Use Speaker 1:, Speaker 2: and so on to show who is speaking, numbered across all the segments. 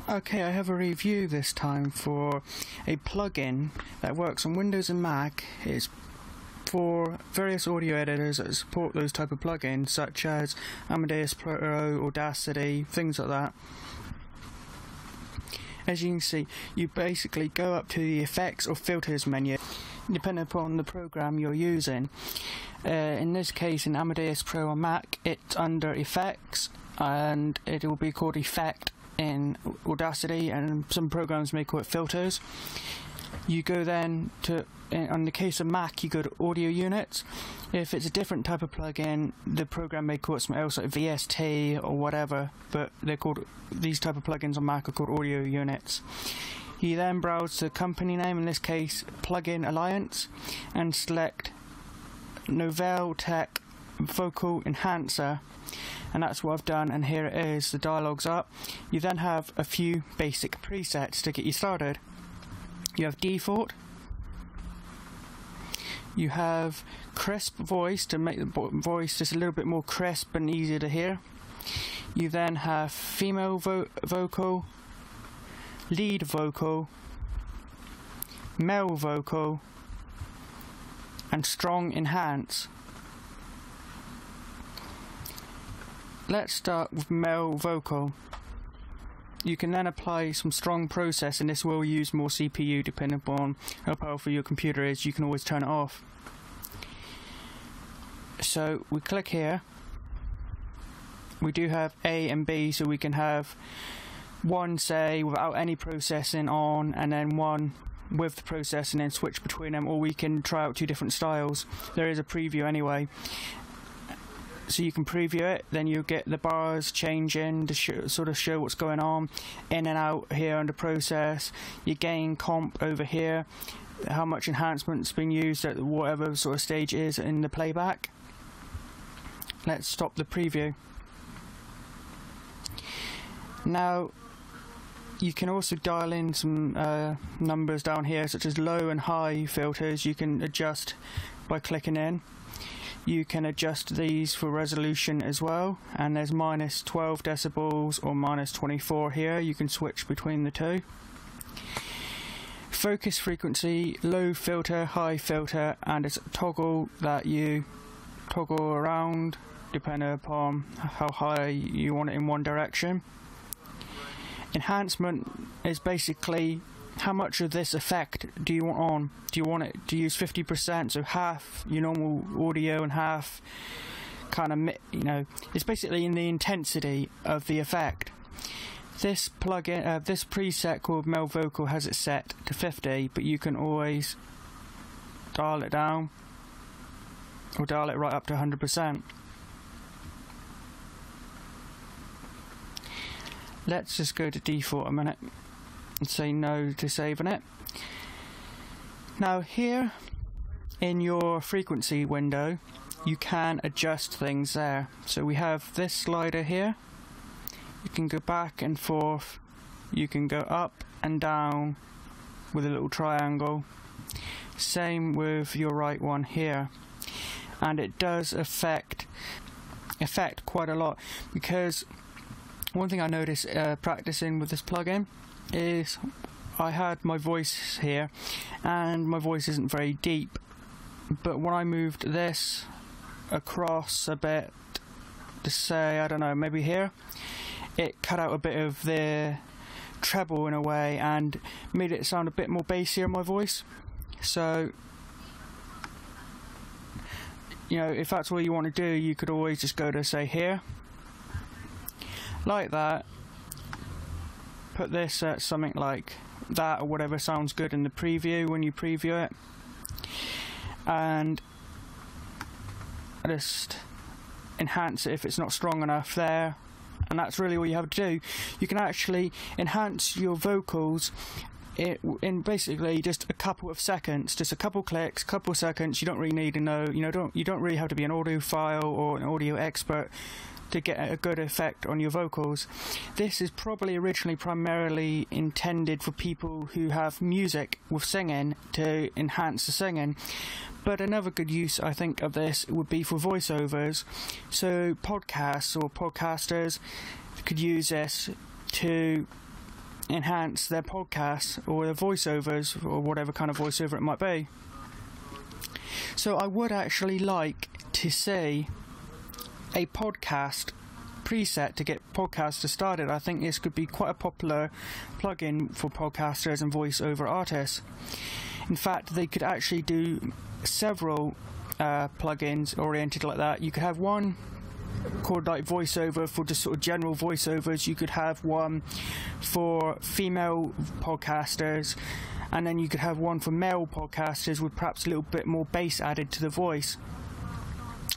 Speaker 1: Okay, I have a review this time for a plugin that works on Windows and Mac. It's for various audio editors that support those type of plugins, such as Amadeus Pro, Audacity, things like that. As you can see, you basically go up to the Effects or Filters menu, depending upon the program you're using. In this case, in Amadeus Pro on Mac, it's under Effects, and it will be called Effect in Audacity, and some programs may call it Filters. You go then to, on the case of Mac, you go to Audio Units. If it's a different type of plugin, the program may call it something else like VST or whatever, but they're called, these type of plugins on Mac are called Audio Units. You then browse the company name, in this case Plugin Alliance, and select Noveltech Vocal Enhancer, and that's what I've done, and here it is, the dialogue's up. You then have a few basic presets to get you started. You have default, you have crisp voice to make the voice just a little bit more crisp and easier to hear. You then have female vocal, lead vocal, male vocal, and strong enhance. Let's start with male vocal. You can then apply some strong process, and this will use more CPU depending upon how powerful your computer is. You can always turn it off. So we click here. We do have A and B, so we can have one, say, without any processing on, and then one with the processing, and switch between them, or we can try out two different styles. There is a preview anyway. So you can preview it, then you get the bars changing to sort of show what's going on in and out here under process. You gain comp over here, how much enhancement's being used at whatever sort of stage is in the playback. Let's stop the preview. Now you can also dial in some numbers down here, such as low and high filters. You can adjust by clicking in. You can adjust these for resolution as well, and there's minus 12 decibels or minus 24 here. You can switch between the two. Focus frequency, low filter, high filter, and it's a toggle that you toggle around depending upon how high you want it in one direction. Enhancement is basically how much of this effect do you want on? Do you want it to use 50%, so half your normal audio and half kind of, you know, it's basically in the intensity of the effect. This plugin, this preset called Male Vocal has it set to 50, but you can always dial it down or dial it right up to 100%. Let's just go to default a minute and say no to saving it. Now here in your frequency window you can adjust things there. So we have this slider here. You can go back and forth, you can go up and down with a little triangle. Same with your right one here, and it does affect quite a lot, because one thing I noticed practicing with this plugin is I had my voice here, and my voice isn't very deep, but when I moved this across a bit to say, I don't know, maybe here, it cut out a bit of the treble in a way and made it sound a bit more bassier in my voice. So, you know, if that's all you want to do, you could always just go to, say, here, like that, put this at something like that or whatever sounds good in the preview when you preview it, and just enhance it if it's not strong enough there. And that's really all you have to do. You can actually enhance your vocals in basically just a couple of seconds, just a couple clicks, couple seconds. You don't really need to know, you don't really have to be an audiophile or an audio expert to get a good effect on your vocals. This is probably originally primarily intended for people who have music with singing to enhance the singing, but another good use I think of this would be for voiceovers. So podcasts or podcasters could use this to enhance their podcasts or their voiceovers or whatever kind of voiceover it might be. So I would actually like to see a podcast preset to get podcasters started. I think this could be quite a popular plugin for podcasters and voiceover artists. In fact, they could actually do several plugins oriented like that. You could have one called like voiceover for just sort of general voiceovers. You could have one for female podcasters, and then you could have one for male podcasters with perhaps a little bit more bass added to the voice.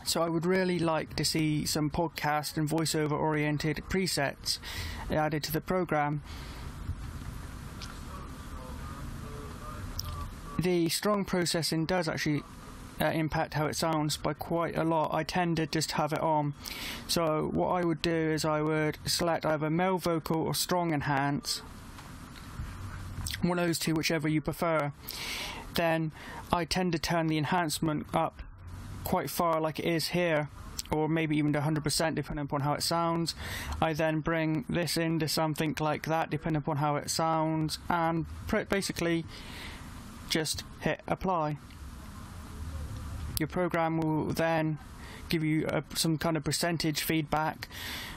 Speaker 1: So I would really like to see some podcast and voiceover oriented presets added to the program. The strong processing does actually impact how it sounds by quite a lot. I tend to just have it on. So what I would do is I would select either male vocal or strong enhance, one of those two, whichever you prefer. Then I tend to turn the enhancement up quite far, like it is here, or maybe even to 100% depending upon how it sounds. I then bring this into something like that depending upon how it sounds, and basically just hit apply. Your program will then give you some kind of percentage feedback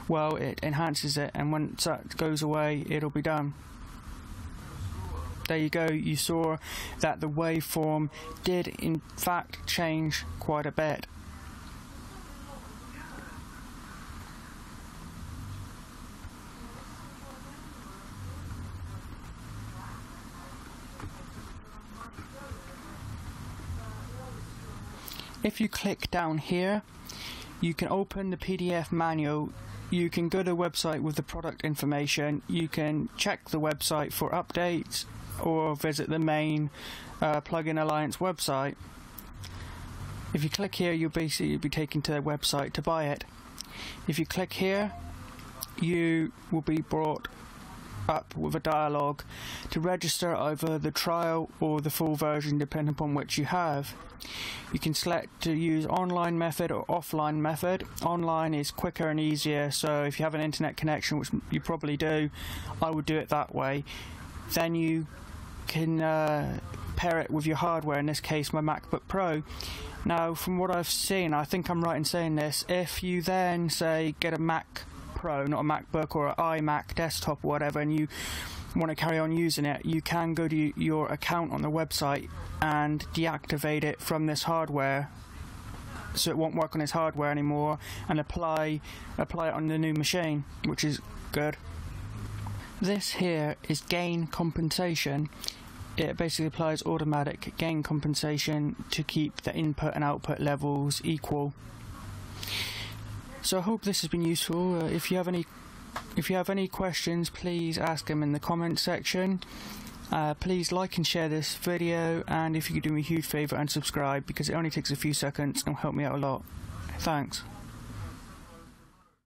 Speaker 1: while it enhances it, and once that goes away it'll be done. There you go, you saw that the waveform did in fact change quite a bit. If you click down here, you can open the PDF manual. You can go to the website with the product information. You can check the website for updates, or visit the main Plugin Alliance website. If you click here, you'll basically be taken to their website to buy it. If you click here, you will be brought up with a dialog to register either the trial or the full version depending upon which you have. You can select to use online method or offline method. Online is quicker and easier, so if you have an internet connection, which you probably do, I would do it that way. Then you can pair it with your hardware, in this case my MacBook Pro. Now from what I've seen, I think I'm right in saying this, if you then say get a Mac Pro, not a MacBook, or an iMac desktop or whatever, and you want to carry on using it, you can go to your account on the website and deactivate it from this hardware, so it won't work on this hardware anymore, and apply it on the new machine, which is good. This here is gain compensation. It basically applies automatic gain compensation to keep the input and output levels equal. So I hope this has been useful. If you have any questions, please ask them in the comment section. Please like and share this video, and if you could do me a huge favour and subscribe, because it only takes a few seconds and will help me out a lot. Thanks.